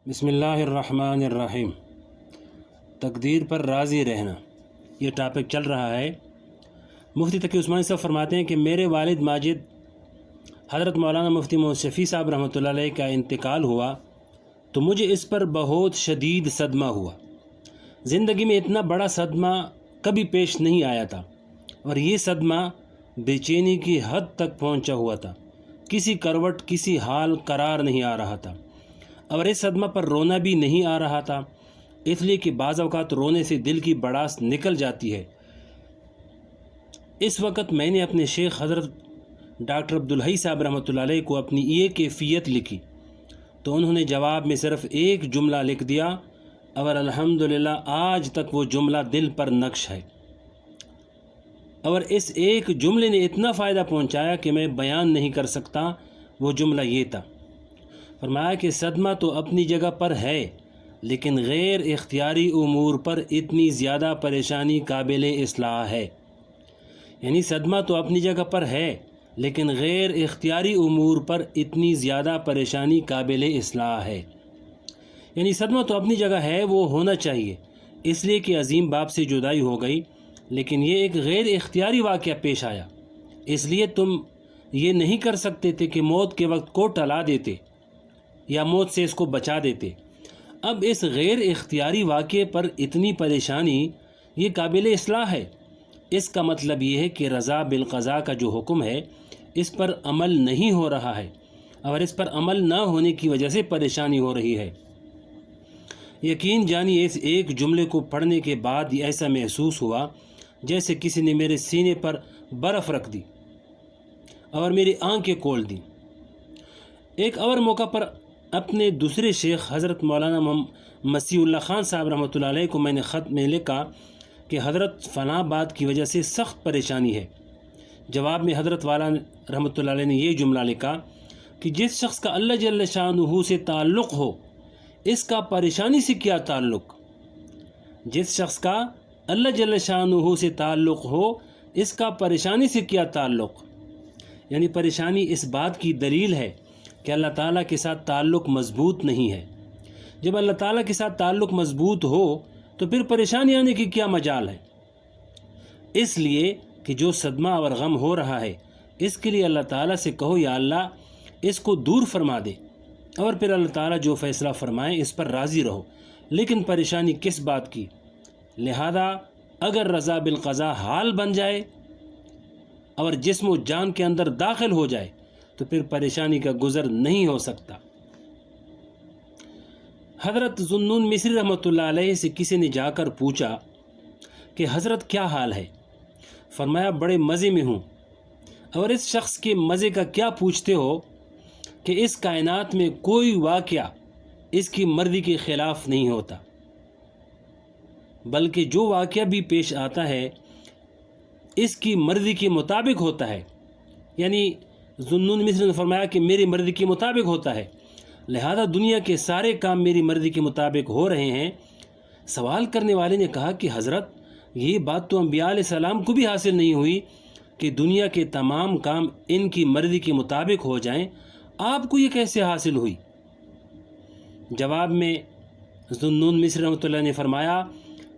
بسم اللہ الرحمن الرحیم۔ تقدیر پر راضی رہنا، یہ ٹاپک چل رہا ہے۔ مفتی تقی عثمانی صاحب فرماتے ہیں کہ میرے والد ماجد حضرت مولانا مفتی محمد شفیع صاحب رحمۃ اللہ علیہ کا انتقال ہوا تو مجھے اس پر بہت شدید صدمہ ہوا۔ زندگی میں اتنا بڑا صدمہ کبھی پیش نہیں آیا تھا، اور یہ صدمہ بے چینی کی حد تک پہنچا ہوا تھا۔ کسی کروٹ، کسی حال قرار نہیں آ رہا تھا، اور اس صدمہ پر رونا بھی نہیں آ رہا تھا، اس لیے کہ بعض اوقات رونے سے دل کی بڑاس نکل جاتی ہے۔ اس وقت میں نے اپنے شیخ حضرت ڈاکٹر عبدالحی صاحب رحمۃ اللہ علیہ کو اپنی یہ کیفیت لکھی تو انہوں نے جواب میں صرف ایک جملہ لکھ دیا، اور الحمدللہ آج تک وہ جملہ دل پر نقش ہے۔ اور اس ایک جملے نے اتنا فائدہ پہنچایا کہ میں بیان نہیں کر سکتا۔ وہ جملہ یہ تھا، فرمایا کہ صدمہ تو اپنی جگہ پر ہے، لیکن غیر اختیاری امور پر اتنی زیادہ پریشانی قابل اصلاح ہے۔ یعنی صدمہ تو اپنی جگہ پر ہے، لیکن غیر اختیاری امور پر اتنی زیادہ پریشانی قابل اصلاح ہے۔ یعنی صدمہ تو اپنی جگہ ہے، وہ ہونا چاہیے، اس لیے کہ عظیم باپ سے جدائی ہو گئی، لیکن یہ ایک غیر اختیاری واقعہ پیش آیا، اس لیے تم یہ نہیں کر سکتے تھے کہ موت کے وقت کو ٹلا دیتے یا موت سے اس کو بچا دیتے۔ اب اس غیر اختیاری واقعے پر اتنی پریشانی، یہ قابل اصلاح ہے۔ اس کا مطلب یہ ہے کہ رضا بالقضاء کا جو حکم ہے اس پر عمل نہیں ہو رہا ہے، اور اس پر عمل نہ ہونے کی وجہ سے پریشانی ہو رہی ہے۔ یقین جانیے اس ایک جملے کو پڑھنے کے بعد ایسا محسوس ہوا جیسے کسی نے میرے سینے پر برف رکھ دی اور میری آنکھیں کھول دیں۔ ایک اور موقع پر اپنے دوسرے شیخ حضرت مولانا مسیح اللہ خان صاحب رحمۃ اللہ علیہ کو میں نے خط میں لکھا کہ حضرت فلاں بات کی وجہ سے سخت پریشانی ہے۔ جواب میں حضرت والا رحمۃ اللہ علیہ نے یہ جملہ لکھا کہ جس شخص کا اللہ جل شانہ سے تعلق ہو، اس کا پریشانی سے کیا تعلق؟ جس شخص کا اللہ جل شانہ سے تعلق ہو، اس کا پریشانی سے کیا تعلق؟ یعنی پریشانی اس بات کی دلیل ہے کہ اللہ تعالیٰ کے ساتھ تعلق مضبوط نہیں ہے۔ جب اللہ تعالیٰ کے ساتھ تعلق مضبوط ہو تو پھر پریشانی آنے کی کیا مجال ہے؟ اس لیے کہ جو صدمہ اور غم ہو رہا ہے، اس کے لیے اللہ تعالیٰ سے کہو یا اللہ اس کو دور فرما دے، اور پھر اللہ تعالیٰ جو فیصلہ فرمائے اس پر راضی رہو۔ لیکن پریشانی کس بات کی؟ لہذا اگر رضا بالقضاء حال بن جائے اور جسم و جان کے اندر داخل ہو جائے تو پھر پریشانی کا گزر نہیں ہو سکتا۔ حضرت ذوالنون مصری رحمۃ اللہ علیہ سے کسی نے جا کر پوچھا کہ حضرت کیا حال ہے؟ فرمایا بڑے مزے میں ہوں۔ اور اس شخص کے مزے کا کیا پوچھتے ہو کہ اس کائنات میں کوئی واقعہ اس کی مرضی کے خلاف نہیں ہوتا، بلکہ جو واقعہ بھی پیش آتا ہے اس کی مرضی کے مطابق ہوتا ہے۔ یعنی ذوالنون مصری نے فرمایا کہ میری مرضی کے مطابق ہوتا ہے، لہذا دنیا کے سارے کام میری مرضی کے مطابق ہو رہے ہیں۔ سوال کرنے والے نے کہا کہ حضرت یہ بات تو انبیاء علیہ السلام کو بھی حاصل نہیں ہوئی کہ دنیا کے تمام کام ان کی مرضی کے مطابق ہو جائیں، آپ کو یہ کیسے حاصل ہوئی؟ جواب میں ذوالنون مصری رحمۃ اللہ نے فرمایا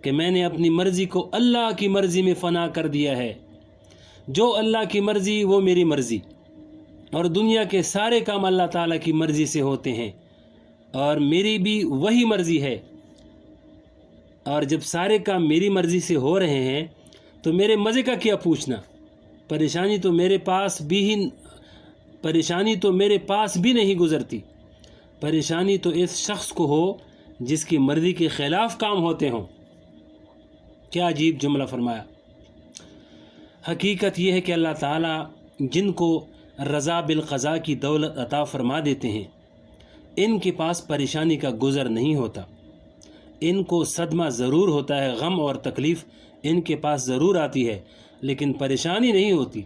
کہ میں نے اپنی مرضی کو اللہ کی مرضی میں فنا کر دیا ہے۔ جو اللہ کی مرضی وہ میری مرضی، اور دنیا کے سارے کام اللہ تعالیٰ کی مرضی سے ہوتے ہیں، اور میری بھی وہی مرضی ہے۔ اور جب سارے کام میری مرضی سے ہو رہے ہیں تو میرے مزے کا کیا پوچھنا؟ پریشانی تو میرے پاس بھی نہیں گزرتی۔ پریشانی تو اس شخص کو ہو جس کی مرضی کے خلاف کام ہوتے ہوں۔ کیا عجیب جملہ فرمایا۔ حقیقت یہ ہے کہ اللہ تعالیٰ جن کو رضا بالقضاء کی دولت عطا فرما دیتے ہیں، ان کے پاس پریشانی کا گزر نہیں ہوتا۔ ان کو صدمہ ضرور ہوتا ہے، غم اور تکلیف ان کے پاس ضرور آتی ہے، لیکن پریشانی نہیں ہوتی،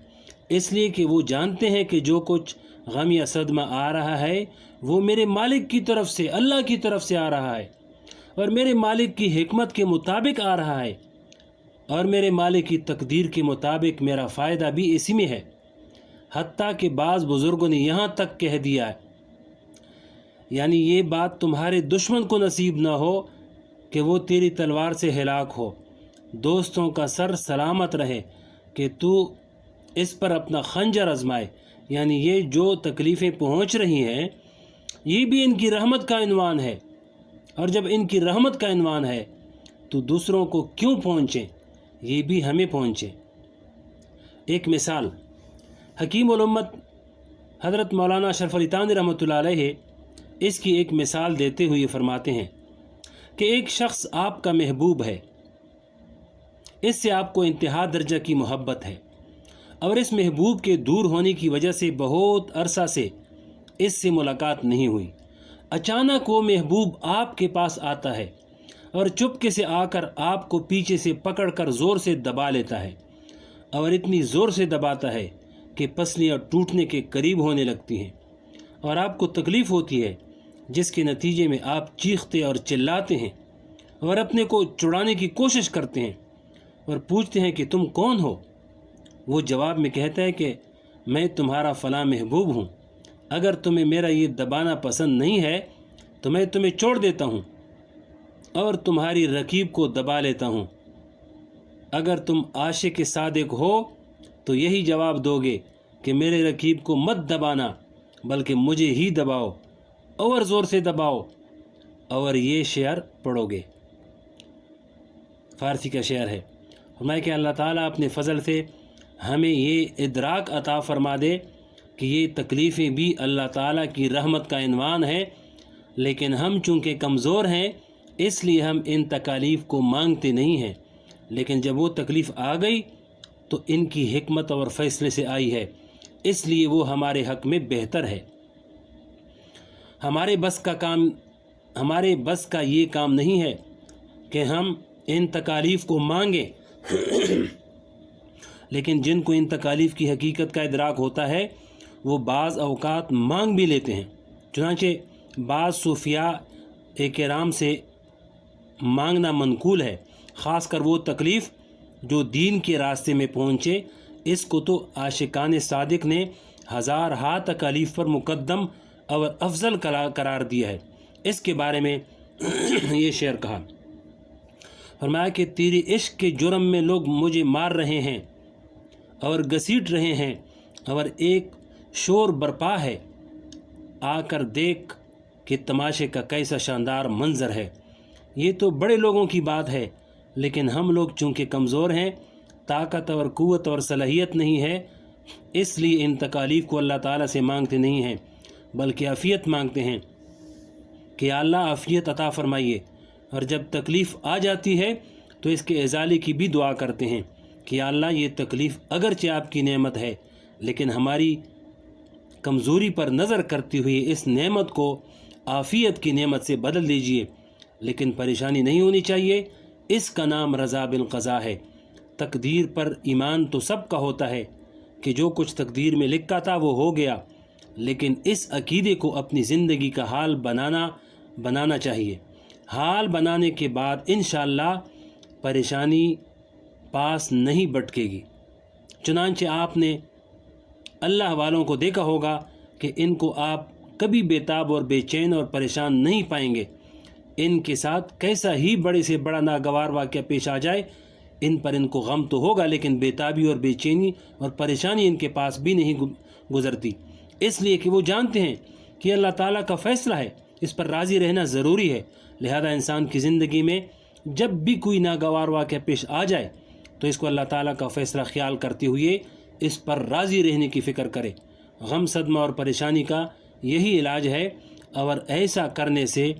اس لیے کہ وہ جانتے ہیں کہ جو کچھ غم یا صدمہ آ رہا ہے وہ میرے مالک کی طرف سے، اللہ کی طرف سے آ رہا ہے، اور میرے مالک کی حکمت کے مطابق آ رہا ہے، اور میرے مالک کی تقدیر کے مطابق میرا فائدہ بھی اسی میں ہے۔ حتیٰ کہ بعض بزرگوں نے یہاں تک کہہ دیا ہے یعنی یہ بات تمہارے دشمن کو نصیب نہ ہو کہ وہ تیری تلوار سے ہلاک ہو، دوستوں کا سر سلامت رہے کہ تو اس پر اپنا خنجر آزمائے، یعنی یہ جو تکلیفیں پہنچ رہی ہیں یہ بھی ان کی رحمت کا عنوان ہے، اور جب ان کی رحمت کا عنوان ہے تو دوسروں کو کیوں پہنچیں، یہ بھی ہمیں پہنچے۔ ایک مثال حکیم الامت حضرت مولانا اشرف علی تھانوی رحمۃ اللہ علیہ اس کی ایک مثال دیتے ہوئے فرماتے ہیں کہ ایک شخص آپ کا محبوب ہے، اس سے آپ کو انتہا درجہ کی محبت ہے، اور اس محبوب کے دور ہونے کی وجہ سے بہت عرصہ سے اس سے ملاقات نہیں ہوئی۔ اچانک وہ محبوب آپ کے پاس آتا ہے اور چپکے سے آ کر آپ کو پیچھے سے پکڑ کر زور سے دبا لیتا ہے، اور اتنی زور سے دباتا ہے کہ پسلیاں ٹوٹنے کے قریب ہونے لگتی ہیں، اور آپ کو تکلیف ہوتی ہے، جس کے نتیجے میں آپ چیختے اور چلاتے ہیں اور اپنے کو چھڑانے کی کوشش کرتے ہیں اور پوچھتے ہیں کہ تم کون ہو؟ وہ جواب میں کہتا ہے کہ میں تمہارا فلاں محبوب ہوں، اگر تمہیں میرا یہ دبانا پسند نہیں ہے تو میں تمہیں چھوڑ دیتا ہوں اور تمہاری رکیب کو دبا لیتا ہوں۔ اگر تم عاشق صادق ہو تو یہی جواب دو گے کہ میرے رکیب کو مت دبانا بلکہ مجھے ہی دباؤ، اور زور سے دباؤ، اور یہ شعر پڑھو گے۔ فارسی کا شعر ہے۔ فرمایا کہ اللہ تعالیٰ اپنے فضل سے ہمیں یہ ادراک عطا فرما دے کہ یہ تکلیفیں بھی اللہ تعالیٰ کی رحمت کا عنوان ہے، لیکن ہم چونکہ کمزور ہیں اس لیے ہم ان تکالیف کو مانگتے نہیں ہیں، لیکن جب وہ تکلیف آ گئی تو ان کی حکمت اور فیصلے سے آئی ہے، اس لیے وہ ہمارے حق میں بہتر ہے۔ ہمارے بس کا یہ کام نہیں ہے کہ ہم ان تکالیف کو مانگیں، لیکن جن کو ان تکالیف کی حقیقت کا ادراک ہوتا ہے وہ بعض اوقات مانگ بھی لیتے ہیں۔ چنانچہ بعض صوفیاء کرام سے مانگنا منقول ہے، خاص کر وہ تکلیف جو دین کے راستے میں پہنچے، اس کو تو عاشقان صادق نے ہزارہا تکالیف پر مقدم اور افضل قرار دیا ہے۔ اس کے بارے میں یہ شعر کہا، فرمایا کہ تیری عشق کے جرم میں لوگ مجھے مار رہے ہیں اور گھسیٹ رہے ہیں، اور ایک شور برپا ہے، آ کر دیکھ کہ تماشے کا کیسا شاندار منظر ہے۔ یہ تو بڑے لوگوں کی بات ہے، لیکن ہم لوگ چونکہ کمزور ہیں، طاقت اور قوت اور صلاحیت نہیں ہے، اس لیے ان تکالیف کو اللہ تعالیٰ سے مانگتے نہیں ہیں بلکہ عافیت مانگتے ہیں کہ اللہ عافیت عطا فرمائیے، اور جب تکلیف آ جاتی ہے تو اس کے ازالے کی بھی دعا کرتے ہیں کہ اللہ یہ تکلیف اگرچہ آپ کی نعمت ہے لیکن ہماری کمزوری پر نظر کرتے ہوئے اس نعمت کو عافیت کی نعمت سے بدل دیجئے، لیکن پریشانی نہیں ہونی چاہیے، اس کا نام رضا بالقضاء ہے۔ تقدیر پر ایمان تو سب کا ہوتا ہے کہ جو کچھ تقدیر میں لکھا تھا وہ ہو گیا، لیکن اس عقیدے کو اپنی زندگی کا حال بنانا چاہیے۔ حال بنانے کے بعد انشاءاللہ پریشانی پاس نہیں بٹکے گی۔ چنانچہ آپ نے اللہ والوں کو دیکھا ہوگا کہ ان کو آپ کبھی بےتاب اور بے چین اور پریشان نہیں پائیں گے۔ ان کے ساتھ کیسا ہی بڑے سے بڑا ناگوار واقعہ پیش آ جائے، ان پر ان کو غم تو ہوگا، لیکن بےتابی اور بے چینی اور پریشانی ان کے پاس بھی نہیں گزرتی، اس لیے کہ وہ جانتے ہیں کہ اللہ تعالیٰ کا فیصلہ ہے، اس پر راضی رہنا ضروری ہے۔ لہذا انسان کی زندگی میں جب بھی کوئی ناگوار واقعہ پیش آ جائے تو اس کو اللہ تعالیٰ کا فیصلہ خیال کرتے ہوئے اس پر راضی رہنے کی فکر کرے۔ غم، صدمہ اور پریشانی کا یہی علاج ہے، اور ایسا کرنے سے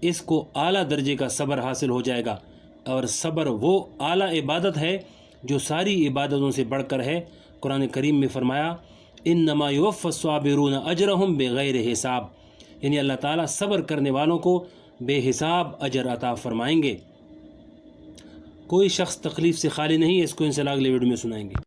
اس کو اعلیٰ درجے کا صبر حاصل ہو جائے گا، اور صبر وہ اعلیٰ عبادت ہے جو ساری عبادتوں سے بڑھ کر ہے۔ قرآن کریم میں فرمایا انما یوفی الصابرون اجرہم بغیر حساب، یعنی اللہ تعالیٰ صبر کرنے والوں کو بے حساب اجر عطا فرمائیں گے۔ کوئی شخص تکلیف سے خالی نہیں ہے، اس کو انشاءاللہ اگلے ویڈیو میں سنائیں گے۔